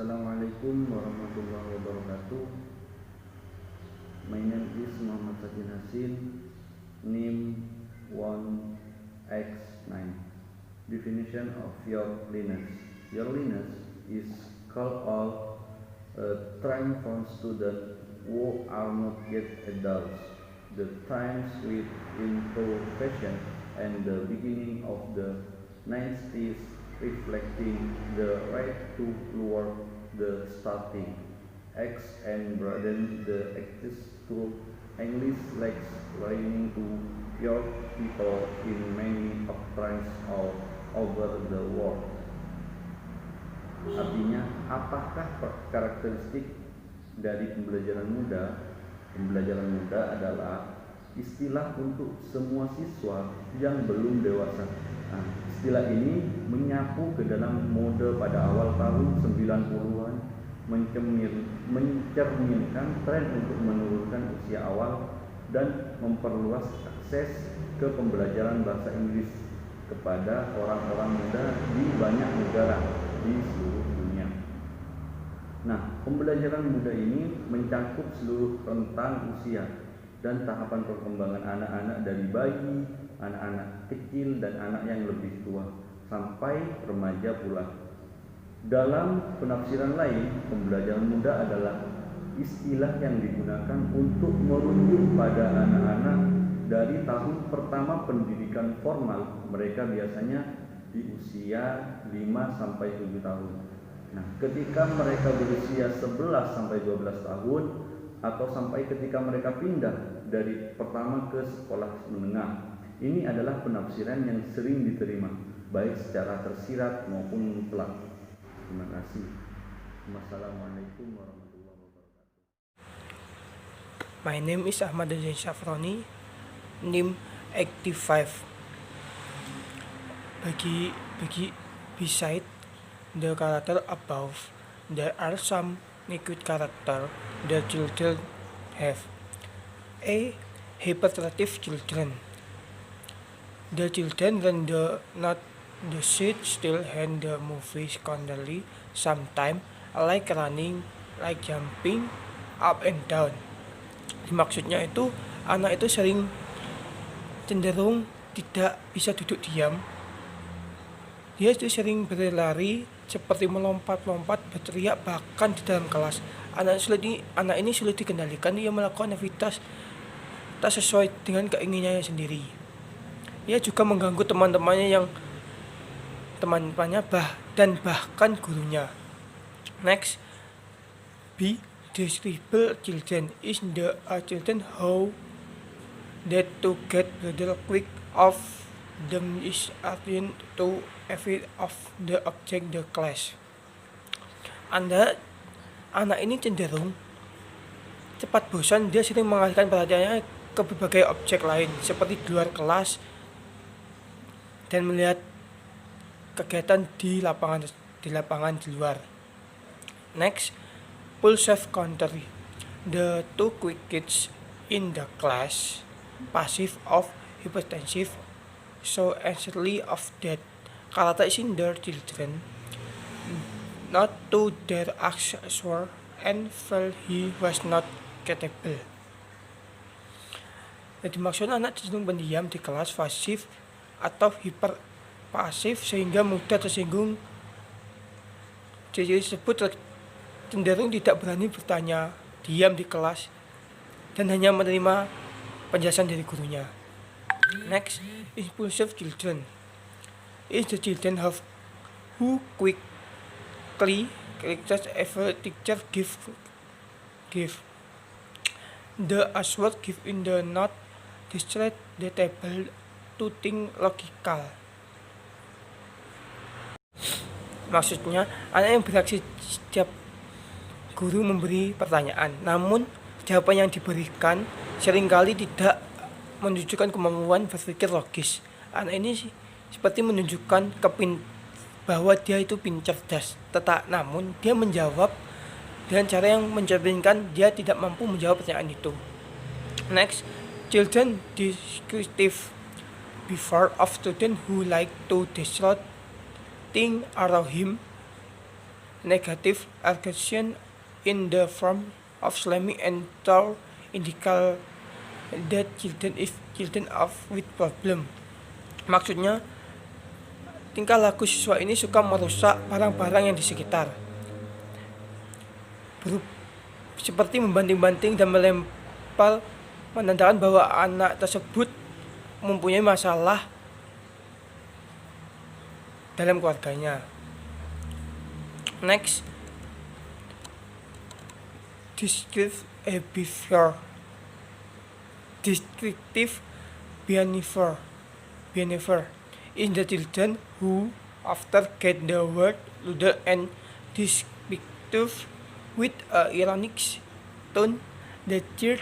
Assalamualaikum warahmatullahi wabarakatuh. My name is Muhammad Sakin Hasin, NIM 1X9. Definition of Yearliness. Yearliness is called all time from students who are not yet adults. The time slip into fashion and the beginning of the 90s, reflecting the right to lower the starting X and broaden the access to English like learning to young people in many countries all over the world. Artinya, apakah karakteristik dari pembelajaran muda? Pembelajaran muda adalah istilah untuk semua siswa yang belum dewasa. Nah, istilah ini menyapu ke dalam mode pada awal tahun 90-an, mencerminkan tren untuk menurunkan usia awal dan memperluas akses ke pembelajaran bahasa Inggris kepada orang-orang muda di banyak negara di seluruh dunia. Nah, pembelajaran muda ini mencakup seluruh rentang usia dan tahapan perkembangan anak-anak dari bayi, anak-anak kecil, dan anak yang lebih tua, sampai remaja pula. Dalam penafsiran lain, pembelajaran muda adalah istilah yang digunakan untuk merujuk pada anak-anak dari tahun pertama pendidikan formal. Mereka biasanya di usia 5-7 tahun. Nah, ketika mereka berusia 11-12 tahun, atau sampai ketika mereka pindah dari pertama ke sekolah menengah. Ini adalah penafsiran yang sering diterima, baik secara tersirat maupun mutlak. Terima kasih. Wassalamualaikum warahmatullahi wabarakatuh. My name is Ahmad Zain Safroni, NIM 85. Beside the character above, there are some negative character the children have. A. Hyperactive children. The children run not the sit still and the movies constantly, sometimes like running, like jumping up and down. Maksudnya itu anak itu cenderung tidak bisa duduk diam. Dia itu sering berlari, seperti melompat-lompat, berteriak bahkan di dalam kelas. Anak ini sulit dikendalikan. Ia melakukan aktivitas tak sesuai dengan keinginannya sendiri. Ia juga mengganggu teman-temannya dan bahkan gurunya. Next, B. Distribute children is the children how that to get rather quick of them is akin to every of the object the class. Anak ini cenderung cepat bosan. Dia sering mengalihkan perhatiannya ke berbagai objek lain seperti di luar kelas dan melihat kegiatan di lapangan di luar. Next, full self contrary. The two quick kids in the class, passive of hypertensive, so anxiously of that character in their children, not to their answer and felt he was not capable. Jadi maksudnya anak cenderung pendiam di kelas, pasif atau hiperpasif sehingga mudah tersinggung. Ciri tersebut cenderung tidak berani bertanya, diam di kelas, dan hanya menerima penjelasan dari gurunya. Next, impulsive children is the children who quickly corrects every teacher give. The answer give in the not distress the table to think logical. Maksudnya, anak yang bereaksi setiap guru memberi pertanyaan, namun jawaban yang diberikan seringkali tidak menunjukkan kemampuan berpikir logis. Anak ini seperti menunjukkan bahwa dia itu cerdas, namun dia menjawab dengan cara yang mencerminkan dia tidak mampu menjawab pertanyaan itu. Next, children descriptive before of students who like to disrupt things around him. negative aggression in the form of slamming and tore indicate that children with problem. Maksudnya, tingkah laku siswa ini suka merusak barang-barang yang di sekitar, seperti membanting-banting dan melempar, menandakan bahwa anak tersebut mempunyai masalah dalam keluarganya. Next, descriptive behavior is the children who, after get the word rude and descriptive with a ironic tone, the child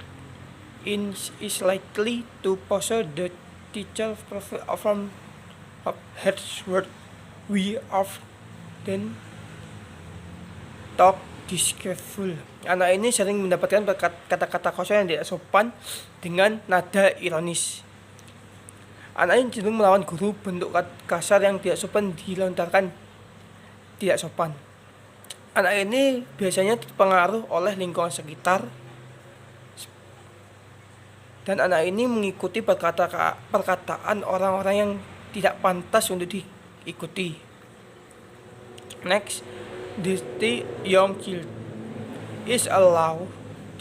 is likely to pursue the teacher from harsh word. We often talk disgraceful. Anak ini sering mendapatkan kata-kata kotor yang tidak sopan dengan nada ironis. Anak ini cenderung melawan guru, bentuk kasar yang tidak sopan dilontarkan tidak sopan. Anak ini biasanya terpengaruh oleh lingkungan sekitar, dan anak ini mengikuti perkataan orang-orang yang tidak pantas untuk diikuti. Next, the young child is allowed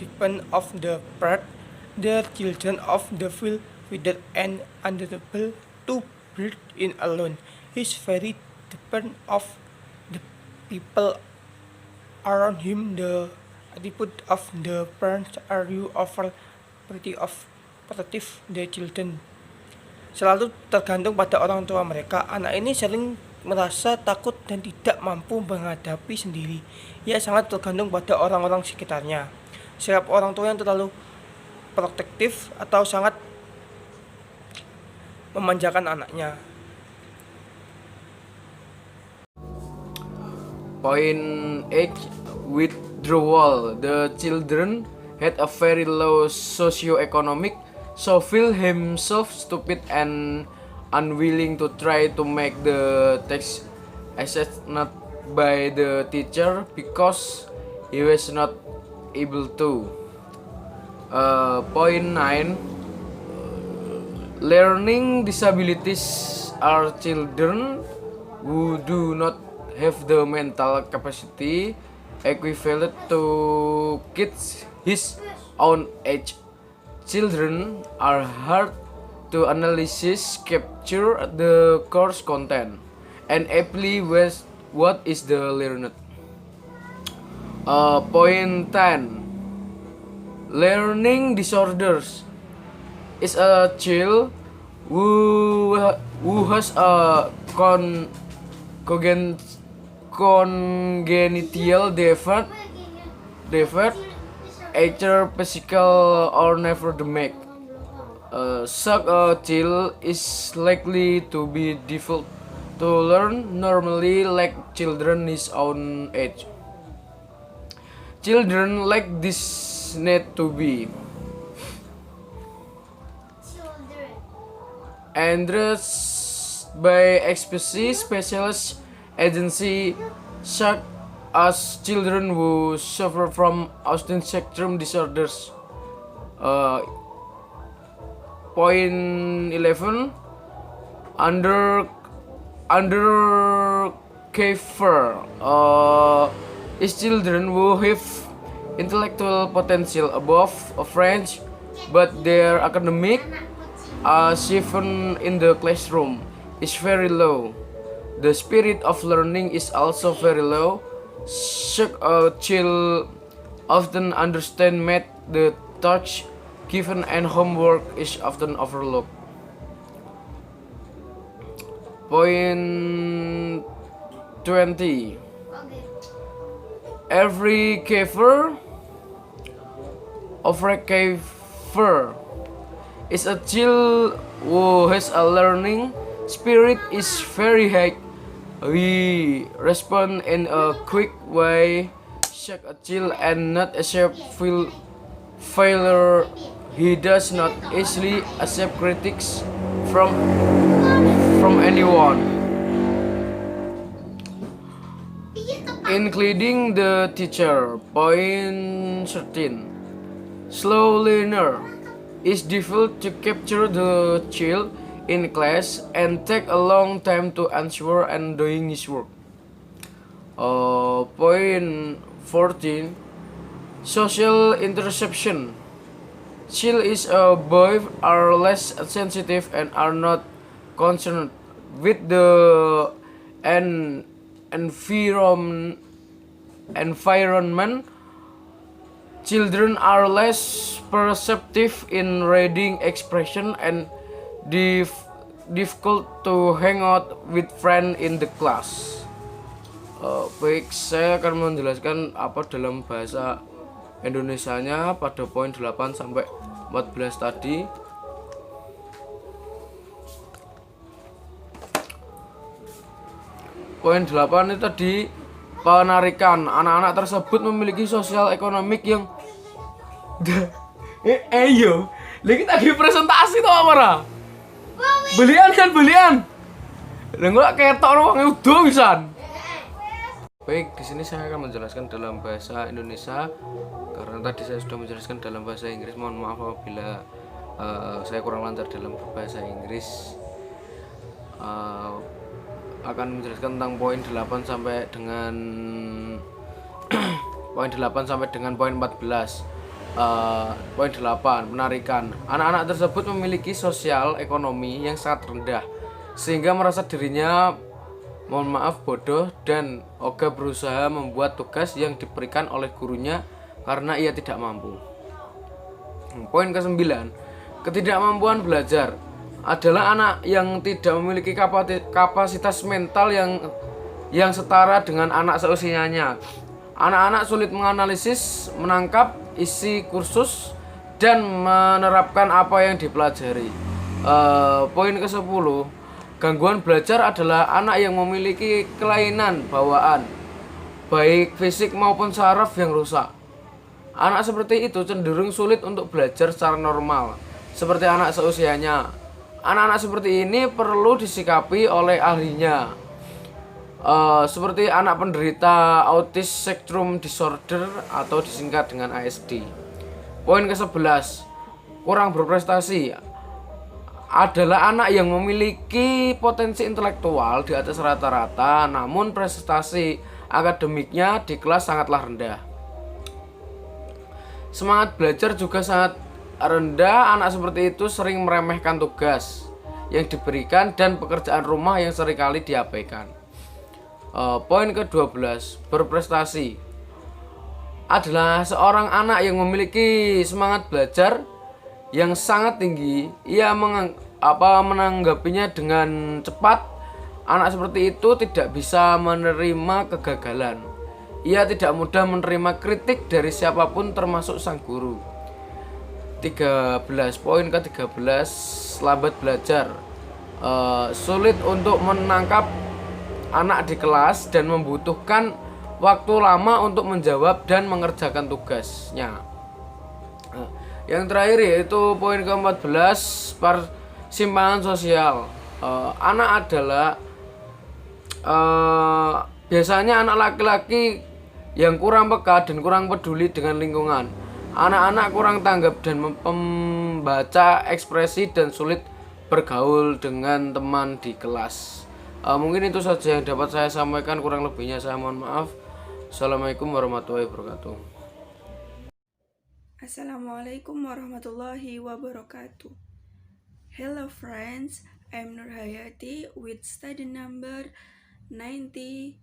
depend of the part the children of the feel without and unable to breathe in alone. Is very depend of the people around him. The attitude of the parents are you over protective the children. Selalu tergantung pada orang tua mereka. Anak ini sering merasa takut dan tidak mampu menghadapi sendiri. Ia sangat tergantung pada orang-orang sekitarnya. Setiap orang tua yang terlalu protektif atau sangat memanjakan anaknya. Point 8, withdrawal. The children had a very low socio-economic, so feel himself stupid and unwilling to try to make the text assessed by the teacher because he was not able to. Point 9, learning disabilities are children who do not have the mental capacity equivalent to kids his own age. Children are hard to analyze, capture the course content, and apply with what is the learned. Point 10, learning disorders is a child who has a congenital defect, either physical or nephrodermic. Such a child is likely to be difficult to learn normally like children his own age. Children like this need to be addressed by specialist agency such as children who suffer from autism spectrum disorders. Point 11, under care is children who have intellectual potential above average, but their academic achievement in the classroom is very low. The spirit of learning is also very low. Such a child often understand math, the touch given and homework is often overlooked. Point 20, every caver is a child who has a learning spirit is very high. We respond in a quick way, shock a child and not accept failure. He does not easily accept critics from anyone. including the teacher. Point 13. Slow learner is difficult to capture the child in class and take a long time to answer and doing his work. Point 14. Social interception. Child is a boy are less sensitive and are not concerned with the environment. Children are less perceptive in reading expression and difficult to hang out with friends in the class. Baik, saya akan menjelaskan apa dalam bahasa Indonesianya pada poin 8 sampai 14 tadi. Poin 8 itu tadi penarikan. Anak-anak tersebut memiliki sosial ekonomik yang yo, lagi lagi presentasi tuh apa? Belian kan belian. Lah kok ketok wong udo pisan. Baik, di sini saya akan menjelaskan dalam bahasa Indonesia karena tadi saya sudah menjelaskan dalam bahasa Inggris. Mohon maaf apabila saya kurang lancar dalam bahasa Inggris. Akan menjelaskan tentang poin 8 sampai dengan poin 8 sampai dengan poin 14. Poin 8, penarikan. Anak-anak tersebut memiliki sosial ekonomi yang sangat rendah sehingga merasa dirinya bodoh dan ogah berusaha membuat tugas yang diberikan oleh gurunya karena ia tidak mampu. Poin ke-9, ketidakmampuan belajar adalah anak yang tidak memiliki kapasitas mental yang setara dengan anak seusianya. Anak-anak sulit menganalisis, menangkap isi kursus dan menerapkan apa yang dipelajari. Poin ke-10, gangguan belajar adalah anak yang memiliki kelainan bawaan, baik fisik maupun saraf yang rusak. Anak seperti itu cenderung sulit untuk belajar secara normal, seperti anak seusianya. Anak-anak seperti ini perlu disikapi oleh ahlinya, seperti anak penderita Autism Spectrum Disorder atau disingkat dengan ASD. Poin ke-11, kurang berprestasi adalah anak yang memiliki potensi intelektual di atas rata-rata, namun prestasi akademiknya di kelas sangatlah rendah. Semangat belajar juga sangat rendah. Anak seperti itu sering meremehkan tugas yang diberikan dan pekerjaan rumah yang seringkali diabaikan. Poin ke-12, berprestasi adalah seorang anak yang memiliki semangat belajar yang sangat tinggi. Ia menanggapinya dengan cepat. Anak seperti itu tidak bisa menerima kegagalan. Ia tidak mudah menerima kritik dari siapapun termasuk sang guru. 13, poin ke-13, lambat belajar. Sulit untuk menangkap anak di kelas dan membutuhkan waktu lama untuk menjawab dan mengerjakan tugasnya. Yang terakhir yaitu poin ke-14, persimpangan sosial. Anak adalah biasanya anak laki-laki yang kurang peka dan kurang peduli dengan lingkungan. Anak-anak kurang tanggap dan membaca ekspresi dan sulit bergaul dengan teman di kelas. Mungkin itu saja yang dapat saya sampaikan, kurang lebihnya saya mohon maaf. Assalamualaikum warahmatullahi wabarakatuh. Assalamualaikum warahmatullahi wabarakatuh. Hello friends, I'm Nur Hayati with study number 97.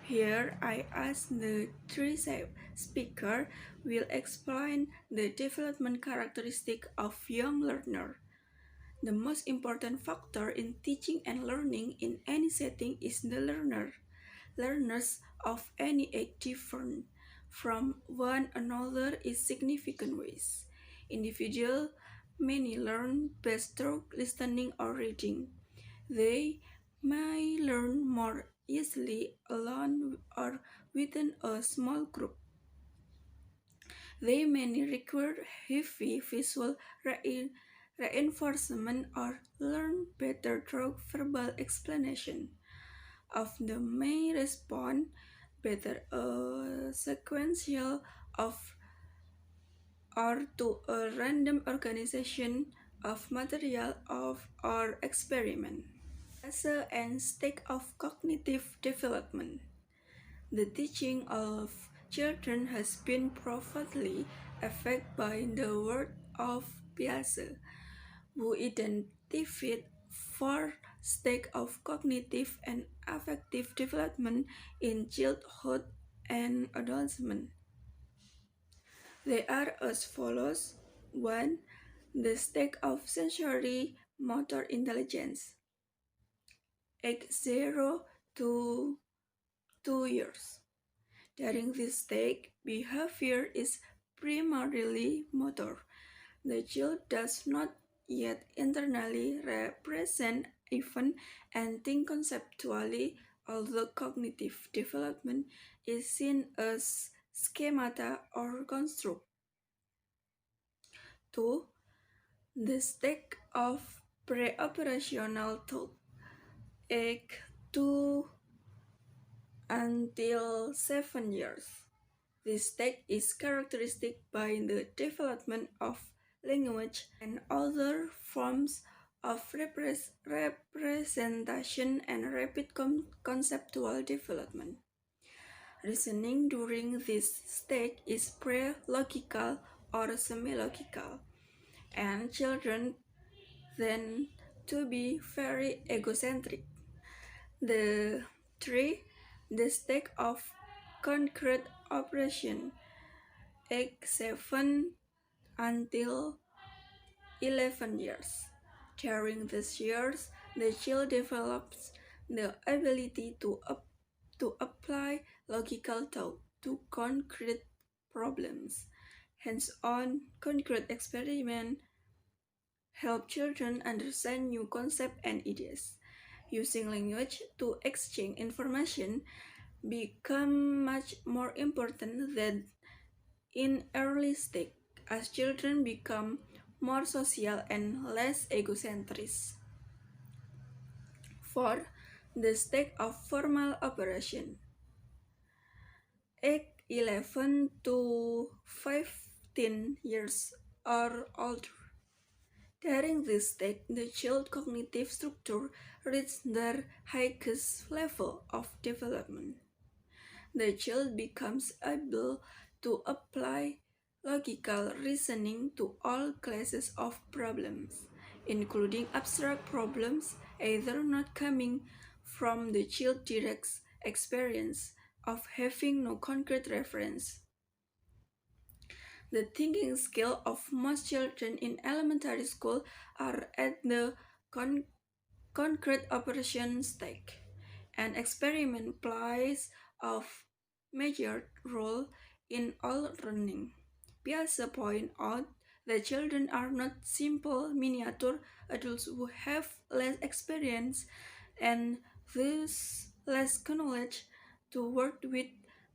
Here I ask the three speaker will explain the development characteristic of young learner. The most important factor in teaching and learning in any setting is the learner. Learners of any age differ from one another in significant ways. Individuals may learn best through listening or reading. They may learn more easily alone or within a small group. They may require heavy visual reinforcement or learn better through verbal explanation. of the may respond better a sequential of or to a random organization of material of or experiment. As and state of cognitive development. The teaching of children has been profoundly affected by the work of Piaget, who identified four stages of cognitive and affective development in childhood and adolescence. They are as follows. 1. The stage of sensory motor intelligence, age 0 to 2 years. During this stage, behavior is primarily motor. The child does not yet internally represent events and think conceptually, although cognitive development is seen as schemata or construct. 2. The stage of pre-operational thought, age 2 until 7 years. This stage is characterized by the development of language and other forms of representation and rapid conceptual development. Reasoning during this stage is pre-logical or semi-logical, and children tend to be very egocentric. The stage of concrete operation, age 7 until 11 years. During these years, the child develops the ability to apply logical thought to concrete problems. Hands-on concrete experiment help children understand new concepts and ideas. Using language to exchange information become much more important than in early stage as children become more social and less egocentric. 4. The stage of formal operation, age 11 to 15 years or older. During this stage, the child's cognitive structure reaches their highest level of development. The child becomes able to apply logical reasoning to all classes of problems, including abstract problems, either not coming from the child's direct experience of having no concrete reference. The thinking skills of most children in elementary school are at the concrete operation stage, and experiment plays a major role in all learning. Piaget points out that children are not simple miniature adults who have less experience and thus less knowledge to work with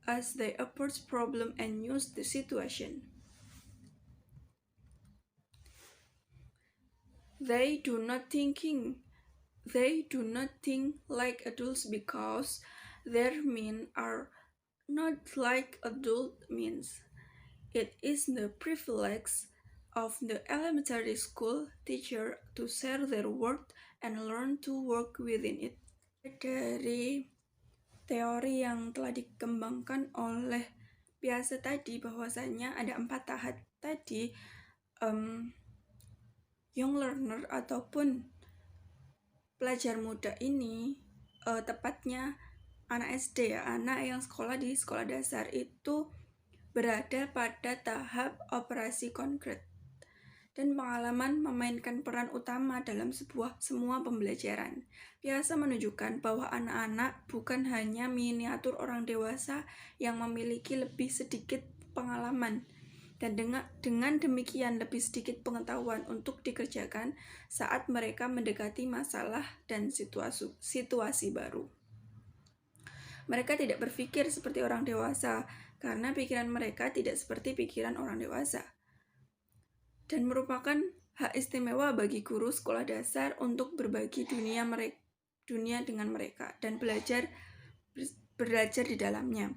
as they approach problem and use the situation. They do not think like adults because their minds are not like adult minds. It is the privilege of the elementary school teacher to share their work and learn to work within it. Dari teori yang telah dikembangkan oleh Piaget tadi bahwasanya ada 4 tahap tadi, young learner ataupun pelajar muda ini, tepatnya anak SD ya, anak yang sekolah di sekolah dasar itu berada pada tahap operasi konkret dan pengalaman memainkan peran utama dalam semua pembelajaran. Piaget menunjukkan bahwa anak-anak bukan hanya miniatur orang dewasa yang memiliki lebih sedikit pengalaman, dan dengan demikian lebih sedikit pengetahuan untuk dikerjakan saat mereka mendekati masalah dan situasi baru. Mereka tidak berpikir seperti orang dewasa karena pikiran mereka tidak seperti pikiran orang dewasa, dan merupakan hak istimewa bagi guru sekolah dasar untuk berbagi dunia dengan mereka dan belajar di dalamnya.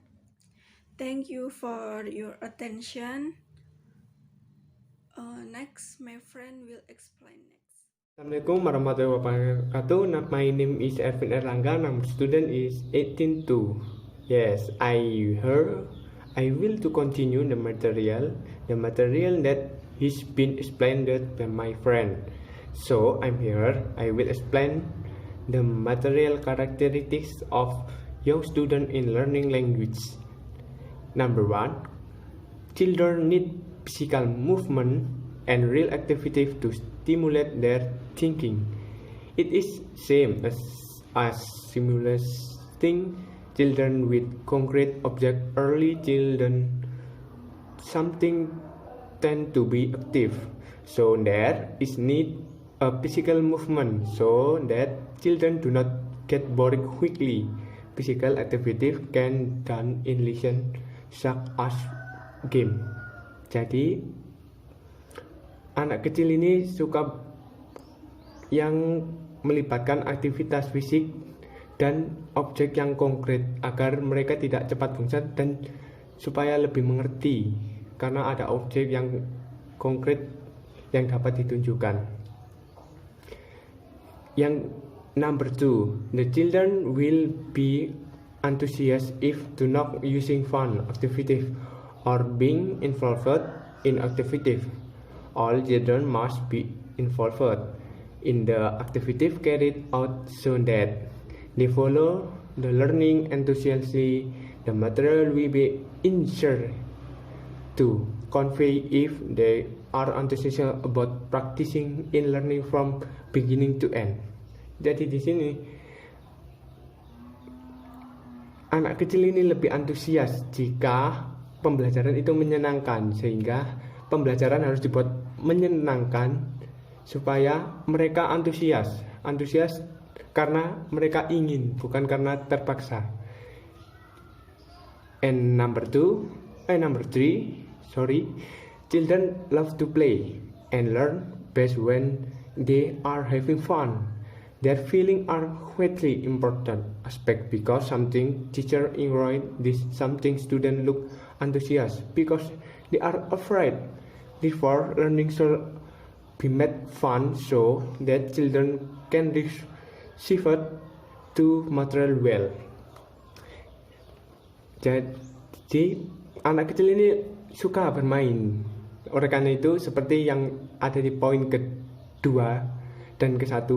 Thank you for your attention. Next, my friend will explain next. Assalamualaikum warahmatullahi wabarakatuh. My name is Ervin Erlangga. Number student is 182. Yes, I will to continue the material that is been explained by my friend. So I'm here. I will explain the material characteristics of young student in learning language. Number 1, children need physical movement and real activity to stimulate their thinking. It is same as stimulating children with concrete object. Early children something tend to be active, so there is need a physical movement so that children do not get bored quickly. Physical activity can done in lesson such as game. Jadi anak kecil ini suka yang melibatkan aktivitas fisik dan objek yang konkret agar mereka tidak cepat bosan dan supaya lebih mengerti karena ada objek yang konkret yang dapat ditunjukkan. Yang number 2, the children will be enthusiastic if to not using fun activities or being involved in activities. All children must be involved in the activities carried out so that they follow the learning enthusiastically. The material will be inserted to convey if they are enthusiastic about practicing in learning from beginning to end. Jadi di sini anak kecil ini lebih antusias jika pembelajaran itu menyenangkan, sehingga pembelajaran harus dibuat menyenangkan supaya mereka antusias karena mereka ingin, bukan karena terpaksa. And number 3, children love to play and learn best when they are having fun. Their feelings are greatly important aspect because something teacher enjoy this, something student look enthusiastic because they are afraid. Therefore, learning should be made fun so that children can receive it to material well. Jadi anak kecil ini suka bermain. Oleh karena itu, seperti yang ada di poin kedua dan ke-1,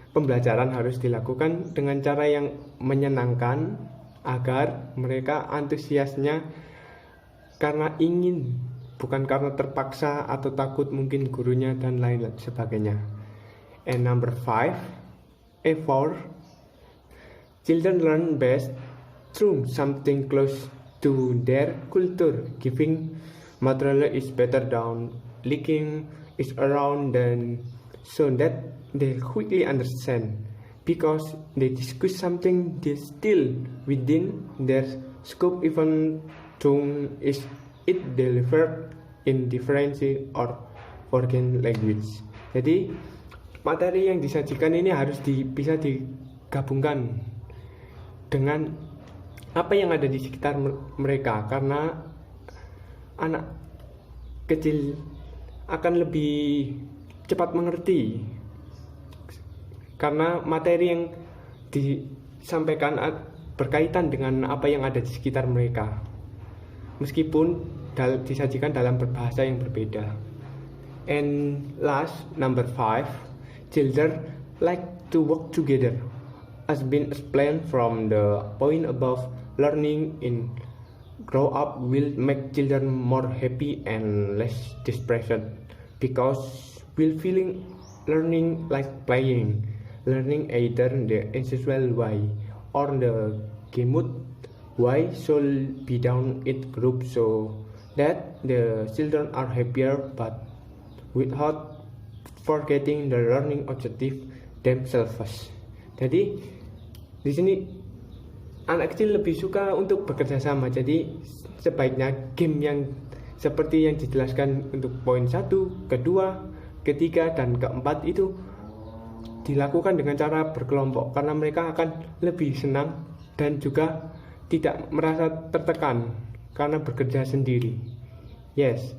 pembelajaran harus dilakukan dengan cara yang menyenangkan agar mereka antusiasnya karena ingin, bukan karena terpaksa atau takut mungkin gurunya dan lain sebagainya. And number 4, children learn best through something close to their culture. Giving material is better than leaking is around them so that they quickly understand because they discuss something they still within their scope even though is it delivered in different or foreign language. Jadi materi yang disajikan ini harus bisa digabungkan dengan apa yang ada di sekitar mereka, karena anak kecil akan lebih cepat mengerti karena materi yang disampaikan berkaitan dengan apa yang ada di sekitar mereka, meskipun disajikan dalam berbahasa yang berbeda. And last, number 5, children like to work together. As been explained from the point above, learning in grow up will make children more happy and less depressed because will feeling learning like playing. Learning either the ancestral way or the gamut way should be done in group so that the children are happier but without forgetting the learning objective themselves. Jadi di sini anak kecil lebih suka untuk bekerja sama. Jadi sebaiknya game yang seperti yang dijelaskan untuk poin 1, kedua, ketiga, dan keempat itu dilakukan dengan cara berkelompok karena mereka akan lebih senang dan juga tidak merasa tertekan karena bekerja sendiri. Yes.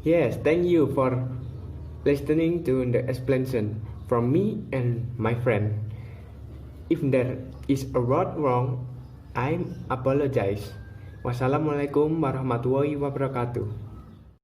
Yes, thank you for listening to the explanation from me and my friend. If there is a word wrong, I apologize. Wassalamualaikum warahmatullahi wabarakatuh.